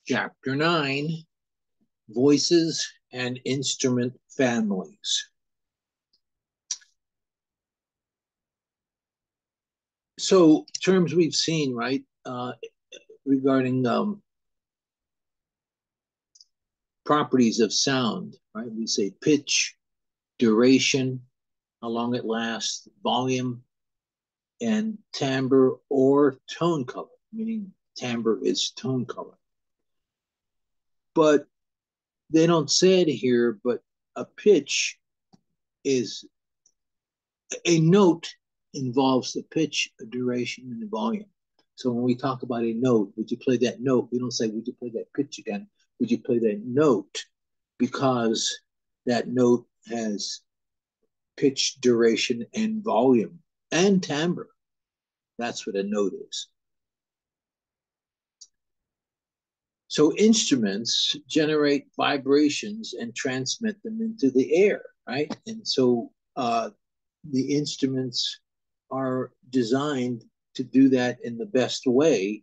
Chapter 9, Voices and Instrument Families. So, terms we've seen, right, regarding properties of sound, right? We say pitch, duration, how long it lasts, volume, and timbre or tone color, meaning timbre is tone color. But they don't say it here, but a pitch is a note involves the pitch, a duration, and the volume. So when we talk about a note, would you play that note? We don't say, would you play that pitch again? Would you play that note? Because that note has pitch, duration, and volume and timbre. That's what a note is. So instruments generate vibrations and transmit them into the air, right? And so the instruments are designed to do that in the best way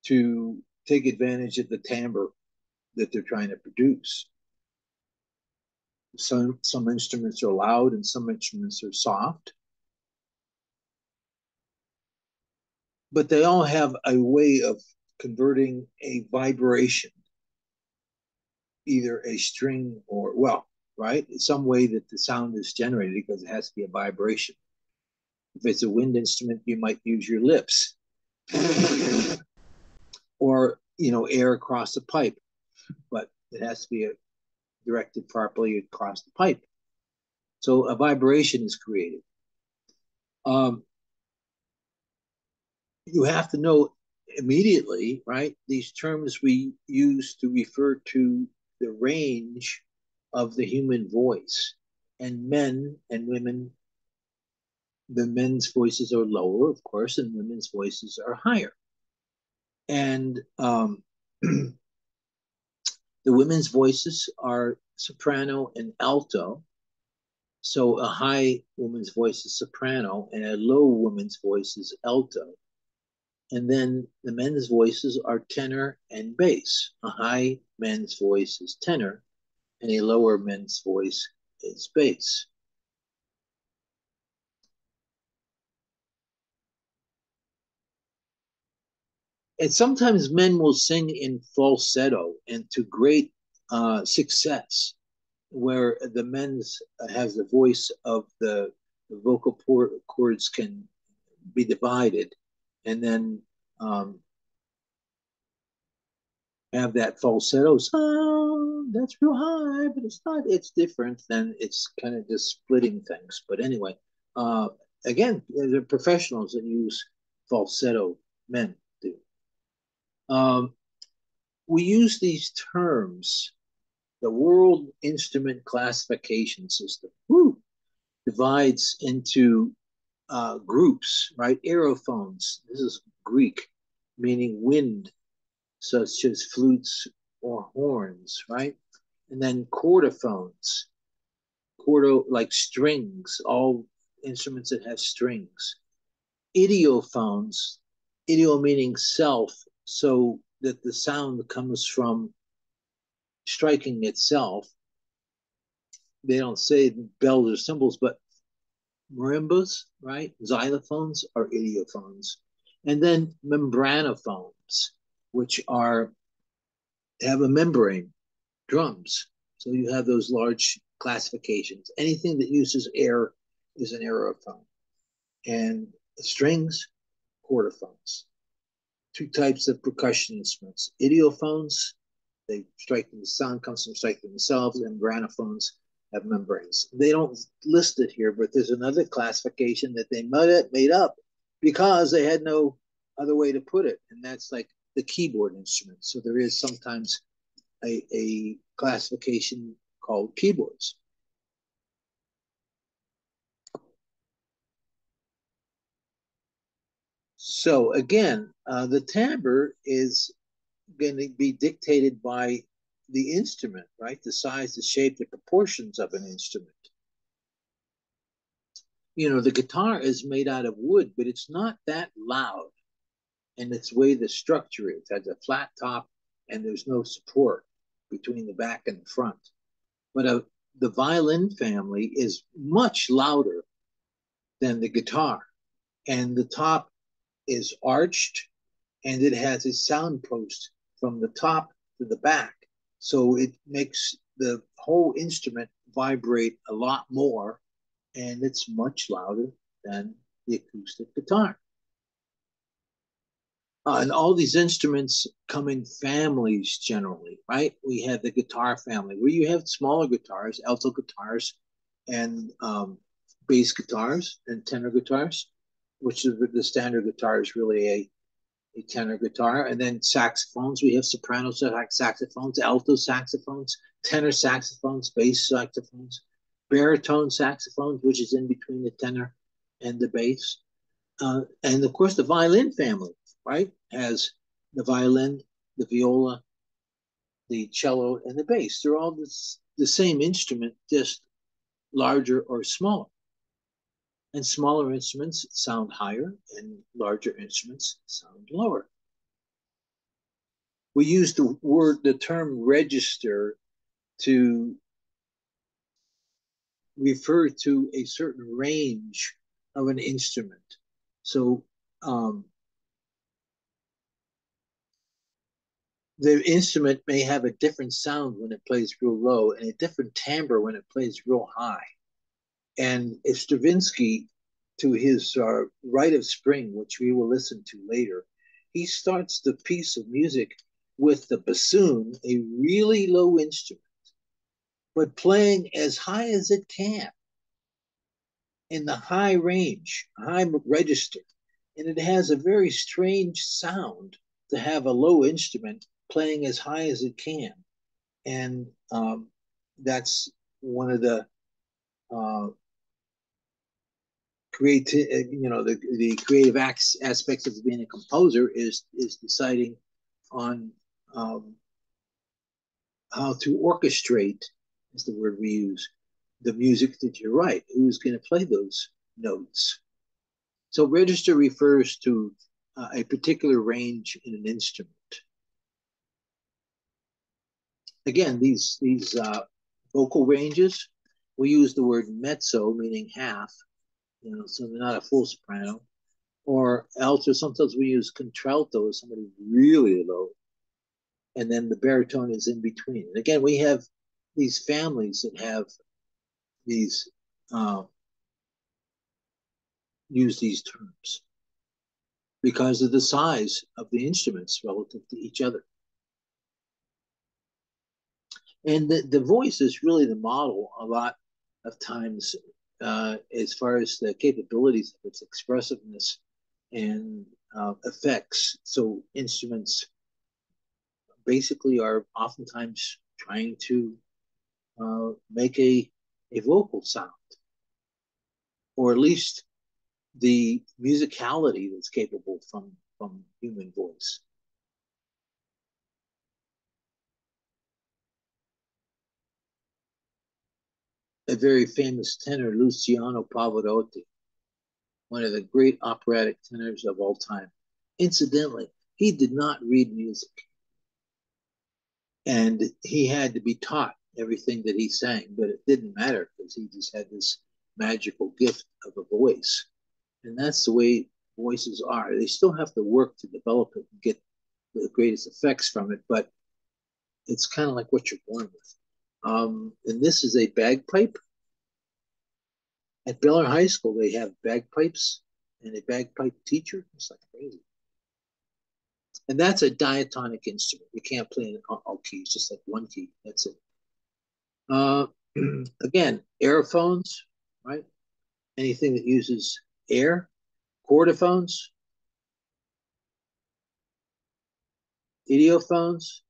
to take advantage of the timbre that they're trying to produce. Some instruments are loud and some instruments are soft, but they all have a way of converting a vibration, either a string or, well, right? Some way that the sound is generated because it has to be a vibration. If it's a wind instrument, you might use your lips or, air across a pipe, but it has to be directed properly across the pipe. So a vibration is created. You have to know immediately, right? These terms we use to refer to the range of the human voice. And men and women, the men's voices are lower, of course, and women's voices are higher. And the women's voices are soprano and alto. So a high woman's voice is soprano and a low woman's voice is alto. And then the men's voices are tenor and bass. A high men's voice is tenor and a lower men's voice is bass. And sometimes men will sing in falsetto and to great success, where the men's has the voice of the vocal cords can be divided, and then have that falsetto sound that's real high, but it's not. It's different. Then it's kind of just splitting things. But anyway, uh, again, they're professionals that use falsetto. Men do. Um, we use these terms. The World Instrument Classification System divides into groups, right? Aerophones. This is Greek, meaning wind, such as flutes or horns, right? And then chordophones, like strings, all instruments that have strings. Idiophones, idio meaning self, so that the sound comes from striking itself. They don't say bells or cymbals, but marimbas, right? Xylophones are idiophones. And then membranophones, which have a membrane, drums. So you have those large classifications. Anything that uses air is an aerophone. And strings, chordophones. Two types of percussion instruments. Idiophones, they strike the sound comes from striking themselves, and granophones have membranes. They don't list it here, but there's another classification that they made up because they had no other way to put it, and that's like the keyboard instruments. So there is sometimes a classification called keyboards. So again, the timbre is going to be dictated by the instrument, right? The size, the shape, the proportions of an instrument. The guitar is made out of wood, but it's not that loud. And it's the way the structure is. It has a flat top and there's no support between the back and the front. But the violin family is much louder than the guitar, and the top is arched, and it has a sound post from the top to the back. So it makes the whole instrument vibrate a lot more, and it's much louder than the acoustic guitar. And all these instruments come in families generally, right? We have the guitar family where you have smaller guitars, alto guitars, and bass guitars and tenor guitars, which is the standard guitar is really a tenor guitar. And then saxophones, we have soprano saxophones, alto saxophones, tenor saxophones, bass saxophones, baritone saxophones, which is in between the tenor and the bass. And of course, the violin family, right, has the violin, the viola, the cello, and the bass. They're all the same instrument, just larger or smaller. And smaller instruments sound higher, and larger instruments sound lower. We use the term register to refer to a certain range of an instrument. So the instrument may have a different sound when it plays real low and a different timbre when it plays real high. And if Stravinsky, to his Rite of Spring, which we will listen to later, he starts the piece of music with the bassoon, a really low instrument, but playing as high as it can in the high range, high register. And it has a very strange sound to have a low instrument playing as high as it can. And that's one of the the creative aspects of being a composer is deciding on how to orchestrate, is the word we use, the music that you write. Who's going to play those notes? So register refers to a particular range in an instrument. Again, these vocal ranges, we use the word mezzo, meaning half, so they're not a full soprano, or alto. Sometimes we use contralto as somebody really low, and then the baritone is in between. And again, we have these families that have these use these terms because of the size of the instruments relative to each other. And the voice is really the model a lot of times as far as the capabilities of its expressiveness and effects. So instruments basically are oftentimes trying to make a vocal sound, or at least the musicality that's capable from human voice. A very famous tenor, Luciano Pavarotti, one of the great operatic tenors of all time. Incidentally, he did not read music, and he had to be taught everything that he sang, but it didn't matter because he just had this magical gift of a voice. And that's the way voices are. They still have to work to develop it and get the greatest effects from it, but it's kind of like what you're born with. And this is a bagpipe. At Baylor High School, they have bagpipes and a bagpipe teacher. It's like crazy. And that's a diatonic instrument. You can't play in all keys, just like one key. That's it. Again, aerophones, right? Anything that uses air. Chordophones, idiophones,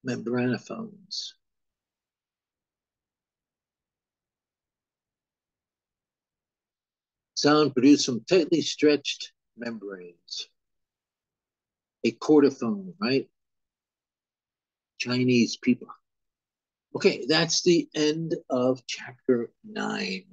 membranophones. Sound produced from tightly stretched membranes. A chordophone, right? Chinese people. Okay, that's the end of chapter 9.